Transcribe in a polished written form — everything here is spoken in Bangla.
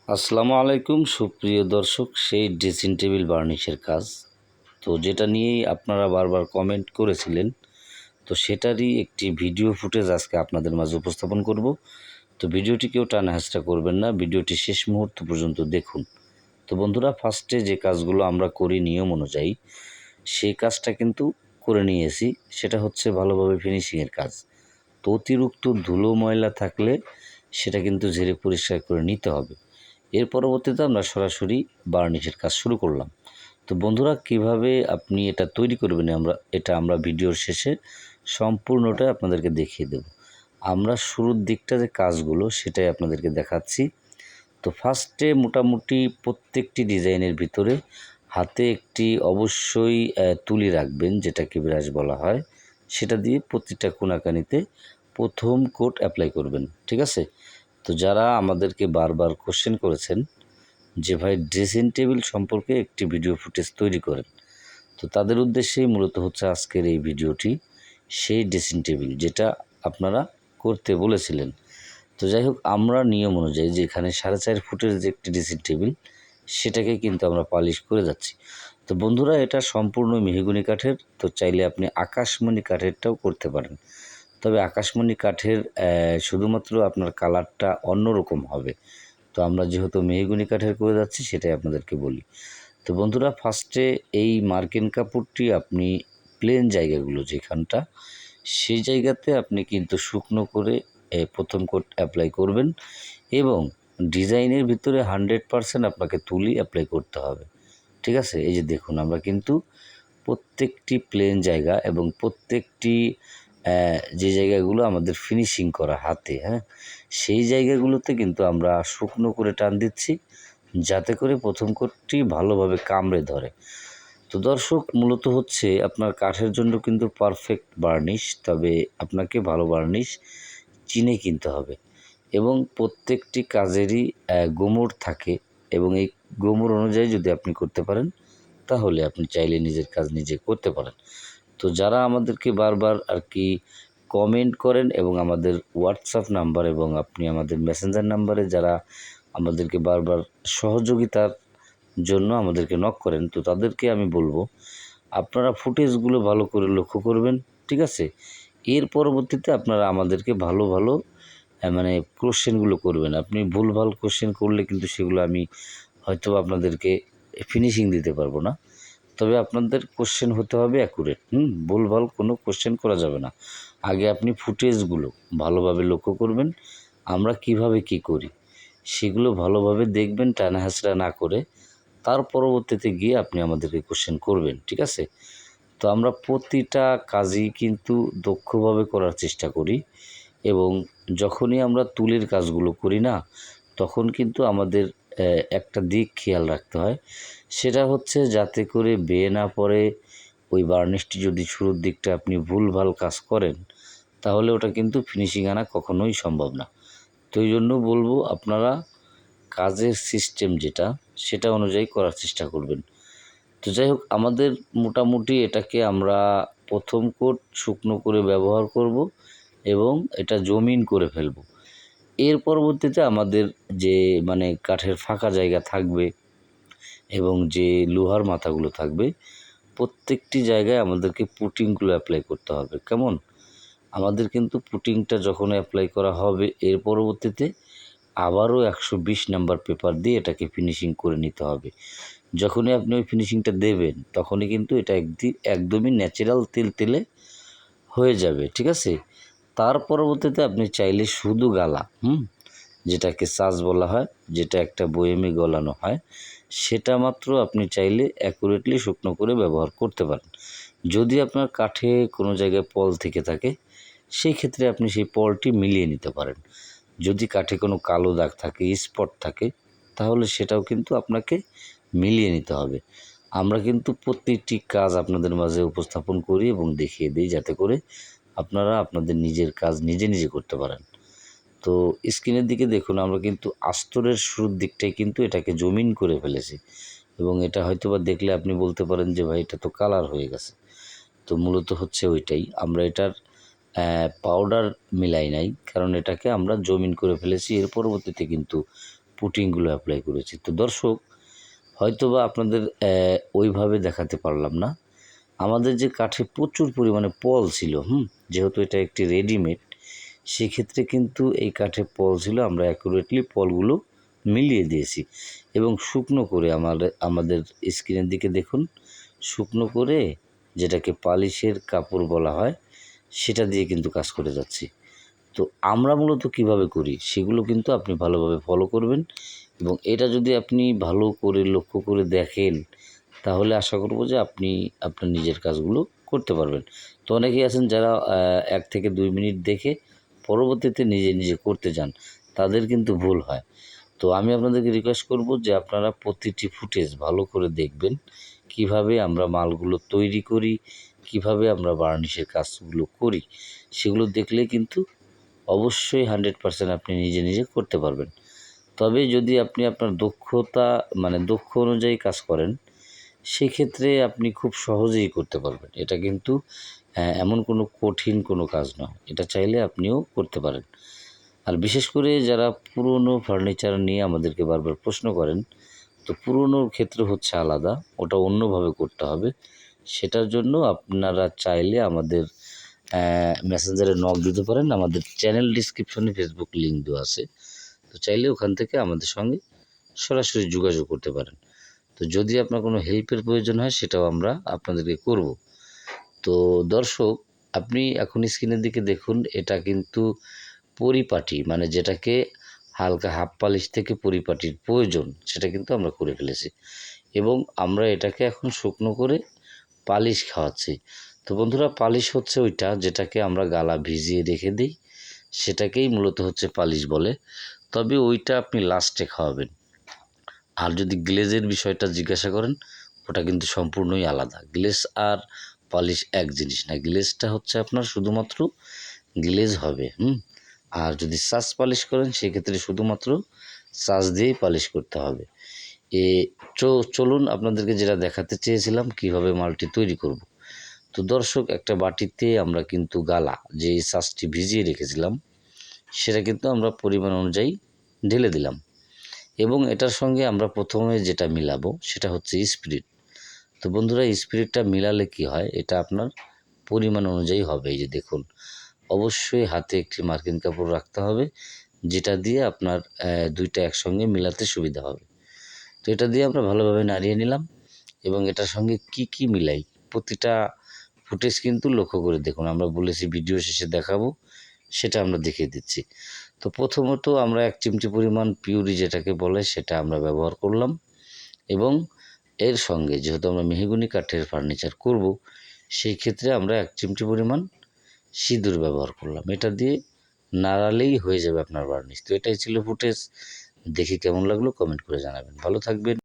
আসসালামু আলাইকুম সুপ্রিয় দর্শক, সেই ড্রেসিং টেবিল বার্নিশের কাজ তো যেটা নিয়েই আপনারা বারবার কমেন্ট করেছিলেন, তো সেটারই একটি ভিডিও ফুটেজ আজকে আপনাদের মাঝে উপস্থাপন করব। তো ভিডিওটি কেউ টানা হেঁচড়া করবেন না, ভিডিওটি শেষ মুহূর্ত পর্যন্ত দেখুন। তো বন্ধুরা, ফার্স্টে যে কাজগুলো আমরা করি নিয়ম অনুযায়ী, সেই কাজটা কিন্তু করে নিয়েছি। সেটা হচ্ছে ভালোভাবে ফিনিশিংয়ের কাজ। তো অতিরিক্ত ধুলো ময়লা থাকলে সেটা কিন্তু ঝেড়ে পরিষ্কার করে নিতে হবে। এর পরবর্তীতে আমরা সরাসরি বার্নিশের কাজ শুরু করলাম। তো বন্ধুরা, কিভাবে আপনি এটা তৈরি করবেন আমরা ভিডিওর শেষে সম্পূর্ণটা আপনাদেরকে দেখিয়ে দেব। আমরা শুরুর দিকটা যে কাজগুলো সেটাই আপনাদেরকে দেখাচ্ছি। তো ফার্স্টে মোটামুটি প্রত্যেকটি ডিজাইনের ভিতরে হাতে একটি অবশ্যই তুলি রাখবেন, যেটাকে ব্রাশ বলা হয়। সেটা দিয়ে প্রতিটা কোনাকানিতে প্রথম কোট অ্যাপ্লাই করবেন, ঠিক আছে? তো যারা আমাদেরকে বারবার কোশ্চেন করেছেন যে ভাই ড্রেসিং টেবিল সম্পর্কে একটি ভিডিও ফুটেজ তৈরি করেন, তো তাদের উদ্দেশ্যেই মূলত হচ্ছে আজকের এই ভিডিওটি। সেই ড্রেসিং টেবিল যেটা আপনারা করতে বলেছিলেন। তো যাই হোক, আমরা নিয়ম অনুযায়ী যে এখানে 4.5 ফুটের যে একটি ড্রেসিং টেবিল, সেটাকে কিন্তু আমরা পালিশ করে যাচ্ছি। তো বন্ধুরা, এটা সম্পূর্ণ মেহগনি কাঠের। তো চাইলে আপনি আকাশমণি কাঠেরটাও করতে পারেন। তবে আকাশমণি কাঠের শুধুমাত্র আপনার কালারটা অন্যরকম হবে। তো আমরা যেহেতু মেহগনি কাঠের করে যাচ্ছি, সেটাই আপনাদেরকে বলি। তো বন্ধুরা, ফার্স্টে এই মার্কিন কাপড়টি আপনি প্লেন জায়গাগুলো যেখানটা, সেই জায়গাতে আপনি কিন্তু শুকনো করে প্রথম কোট অ্যাপ্লাই করবেন এবং ডিজাইনের ভিতরে 100% আপনাকে তুলি অ্যাপ্লাই করতে হবে, ঠিক আছে? এই যে দেখুন, আমরা কিন্তু প্রত্যেকটি প্লেন জায়গা এবং প্রত্যেকটি যে জায়গাগুলো আমাদের ফিনিশিং করা হাতে, হ্যাঁ, সেই জায়গাগুলোতে কিন্তু আমরা শুকনো করে টান দিচ্ছি, যাতে করে প্রথম কোটটি ভালোভাবে কামড়ে ধরে। তো দর্শক, মূলত হচ্ছে আপনার কাঠের জন্য কিন্তু পারফেক্ট বার্নিশ, তবে আপনাকে ভালো বার্নিশ চিনে কিনতে হবে এবং প্রত্যেকটি কাজেরই গোমর থাকে এবং এই গোমর অনুযায়ী যদি আপনি করতে পারেন, তাহলে আপনি চাইলে নিজের কাজ নিজে করতে পারেন। তো যারা আমাদেরকে বারবার আর কি কমেন্ট করেন এবং আমাদের হোয়াটসঅ্যাপ নাম্বার এবং আপনি আমাদের মেসেঞ্জার নাম্বারে যারা আমাদেরকে বারবার সহযোগিতার জন্য আমাদেরকে নক করেন, তো তাদেরকে আমি বলবো আপনারা ফুটেজগুলো ভালো করে লক্ষ্য করবেন, ঠিক আছে? এর পরবর্তীতে আপনারা আমাদেরকে ভালো ভালো মানে কোশ্চেনগুলো করবেন। আপনি ভুলভাল কোশ্চেন করলে কিন্তু সেগুলো আমি হয়তো আপনাদেরকে ফিনিশিং দিতে পারবো না। তবে আপনাদের কোশ্চেন হতে হবে অ্যাকুরেট। ভুলভাল কোনো কোশ্চেন করা যাবে না। আগে আপনি ফুটেজগুলো ভালোভাবে লক্ষ্য করবেন। আমরা কিভাবে কি করি সেগুলো ভালোভাবে দেখবেন, টানা হেঁচড়া না করে। তার পরবর্তীতে গিয়ে আপনি আমাদেরকে কোশ্চেন করবেন, ঠিক আছে? তো আমরা প্রতিটা কাজই কিন্তু দক্ষভাবে করার চেষ্টা করি এবং যখনই আমরা তুলির কাজগুলো করি না, তখন কিন্তু আমাদের একটা দিক খেয়াল রাখতে হয়। সেটা হচ্ছে যাতে করে বেয়ে না পড়ে। ওই বার্নিশটি যদি শুরুর দিকটা আপনি ভুলভাল কাজ করেন, তাহলে ওটা কিন্তু ফিনিশিং আনা কখনোই সম্ভব না। তো এই জন্য বলবো, আপনারা কাজের সিস্টেম যেটা, সেটা অনুযায়ী করার চেষ্টা করবেন। তো যাই হোক, আমাদের মোটামুটি এটাকে আমরা প্রথম কোট শুকনো করে ব্যবহার করব এবং এটা জমিন করে ফেলব। এর পরবর্তীতে আমাদের যে মানে কাঠের ফাঁকা জায়গা থাকবে এবং যে লোহার মাথাগুলো থাকবে, প্রত্যেকটি জায়গায় আমাদেরকে পুটিংগুলো অ্যাপ্লাই করতে হবে। কেমন? আমাদের কিন্তু পুটিংটা যখন অ্যাপ্লাই করা হবে, এর পরবর্তীতে আবারও 120 নাম্বার পেপার দিয়ে এটাকে ফিনিশিং করে নিতে হবে। যখনই আপনি ওই ফিনিশিংটা দেবেন, তখনই কিন্তু এটা একদমই ন্যাচারাল তেলতেলে হয়ে যাবে, ঠিক আছে? তার পরবর্তীতে আপনি চাইলে শুধু গালা, যেটাকে ছাঁচ বলা হয়, যেটা একটা বয়েমে গলানো হয়, সেটা মাত্র আপনি চাইলে অ্যাকুরেটলি শুকনো করে ব্যবহার করতে পারেন। যদি আপনার কাঠে কোনো জায়গায় পল থেকে থাকে, সেই ক্ষেত্রে আপনি সেই পলটি মিলিয়ে নিতে পারেন। যদি কাঠে কোনো কালো দাগ থাকে, স্পট থাকে, তাহলে সেটাও কিন্তু আপনাকে মিলিয়ে নিতে হবে। আমরা কিন্তু প্রত্যেকটি কাজ আপনাদের মাঝে উপস্থাপন করি এবং দেখিয়ে দিই, যাতে করে আপনারা আপনাদের নিজের কাজ নিজে নিজে করতে পারেন। তো স্ক্রিনের দিকে দেখুন, আমরা কিন্তু আস্তরের শুরুর দিকটাই কিন্তু এটাকে জমিন করে ফেলেছি এবং এটা হয়তোবা দেখলে আপনি বলতে পারেন যে ভাই, এটা তো কালার হয়ে গেছে। তো মূলত হচ্ছে ওইটাই, আমরা এটার পাউডার মিলাই নাই, কারণ এটাকে আমরা জমিন করে ফেলেছি। এর পরবর্তীতে কিন্তু পুটিংগুলো অ্যাপ্লাই করেছি। তো দর্শক, হয়তোবা আপনাদের ওইভাবে দেখাতে পারলাম না। আমাদের যে কাঠে প্রচুর পরিমাণে পল ছিল, যেহেতু এটা একটি রেডিমেড, সেক্ষেত্রে কিন্তু এই কাঠে পল ছিল। আমরা অ্যাকুরেটলি পলগুলো মিলিয়ে দিয়েছি এবং শুকনো করে আমাদের স্ক্রিনের দিকে দেখুন, শুকনো করে, যেটাকে পালিশের কাপড় বলা হয়, সেটা দিয়ে কিন্তু কাজ করে যাচ্ছি। তো আমরা মূলত কিভাবে করি সেগুলো কিন্তু আপনি ভালোভাবে ফলো করবেন এবং এটা যদি আপনি ভালো করে লক্ষ্য করে দেখেন, তাহলে আশা করব যে আপনি আপনার নিজের কাজগুলো করতে পারবেন। তো অনেকেই আছেন যারা ১ থেকে ২ মিনিট দেখে পরবর্তীতে নিজে করতে যান, তাদের কিন্তু ভুল হয়। তো আমি আপনাদেরকে রিকোয়েস্ট করব যে আপনারা প্রতিটি ফুটেজ ভালো করে দেখবেন, কিভাবে আমরা মালগুলো তৈরি করি, কিভাবে আমরা বার্নিশের কাজগুলো করি, সেগুলো দেখলে কিন্তু অবশ্যই 100% আপনি নিজে করতে পারবেন। তবে যদি আপনি আপনার দক্ষ অনুযায়ী কাজ করেন, সেক্ষেত্রে আপনি খুব সহজেই করতে পারবেন। এটা কিন্তু এমন কোনো কঠিন কোনো কাজ নয়। এটা চাইলে আপনিও করতে পারেন। আর বিশেষ করে যারা পুরনো ফার্নিচার নিয়ে আমাদেরকে বারবার প্রশ্ন করেন, তো পুরনোর ক্ষেত্রে হচ্ছে আলাদা, ওটা অন্যভাবে করতে হবে। সেটার জন্য আপনারা চাইলে আমাদের মেসেঞ্জারে নক দিতে পারেন। আমাদের চ্যানেল ডিসক্রিপশনে ফেসবুক লিঙ্ক দেওয়া আছে। তো চাইলে ওখান থেকে আমাদের সঙ্গে সরাসরি যোগাযোগ করতে পারেন। তো যদি আপনার কোনো হেল্পের প্রয়োজন হয়, সেটাও আমরা আপনাদেরকে করব। তো দর্শক, আপনি এখন স্ক্রিনের দিকে দেখুন, এটা কিন্তু পরিপাটি, মানে যেটাকে হালকা হাফ পালিশ থেকে পরিপাটির প্রয়োজন, সেটা কিন্তু আমরা করে ফেলেছি এবং আমরা এটাকে এখন শুকনো করে পালিশ খাওয়াচ্ছি। তো বন্ধুরা, পালিশ হচ্ছে ওইটা যেটাকে আমরা গালা ভিজিয়ে রেখে দিই, সেটাকেই মূলত হচ্ছে পালিশ বলে। তবে ওইটা আপনি লাস্টে খাওয়াবেন। আর যদি গ্লেজের বিষয়টা জিজ্ঞাসা করেন, ওটা কিন্তু সম্পূর্ণই আলাদা। গ্লেজ আর পালিশ এক জিনিস না। গ্লেজটা হচ্ছে আপনার শুধুমাত্র গ্লেজ হবে, আর যদি সাজ পালিশ করেন, সেক্ষেত্রে শুধুমাত্র সাজ দিয়েই পালিশ করতে হবে। চলুন আপনাদেরকে যেটা দেখাতে চেয়েছিলাম, কিভাবে মালটি তৈরি করব। তো দর্শক, একটা বাটিতে আমরা কিন্তু গালা, যে সাজটি ভিজিয়ে রেখেছিলাম, সেটা কিন্তু আমরা পরিমাণ অনুযায়ী ঢেলে দিলাম এবং এটার সঙ্গে আমরা প্রথমে যেটা মিলাবো সেটা হচ্ছে স্পিরিট। তো বন্ধুরা, স্পিরিটটা মিলালে কি হয়, এটা আপনার পরিমাণ অনুযায়ী হবে। এই যে দেখুন, অবশ্যই হাতে একটি মার্কিন কাপড় রাখতে হবে, যেটা দিয়ে আপনার দুইটা একসঙ্গে মিলাতে সুবিধা হবে। তো এটা দিয়ে আমরা ভালোভাবে নাড়িয়ে নিলাম এবং এটার সঙ্গে কি মিলাই, প্রতিটা ফুটেজ কিন্তু লক্ষ্য করে দেখুন। আমরা বলেছি ভিডিও শেষে দেখাবো, সেটা আমরা দেখিয়ে দিচ্ছি। তো প্রথমত আমরা 1 চিমটি পরিমাণ পিউরি, যেটাকে বলে, সেটা আমরা ব্যবহার করলাম এবং এর সঙ্গে যেহেতু আমরা মেহগনি কাঠের ফার্নিচার করব, সেই ক্ষেত্রে আমরা 1 চিমটি পরিমাণ সিঁদুর ব্যবহার করলাম। এটা দিয়ে নাড়ালেই হয়ে যাবে আপনার বার্নিশ। তো এটাই ছিল ফুটেজ। দেখে কেমন লাগলো কমেন্ট করে জানাবেন। ভালো থাকবেন।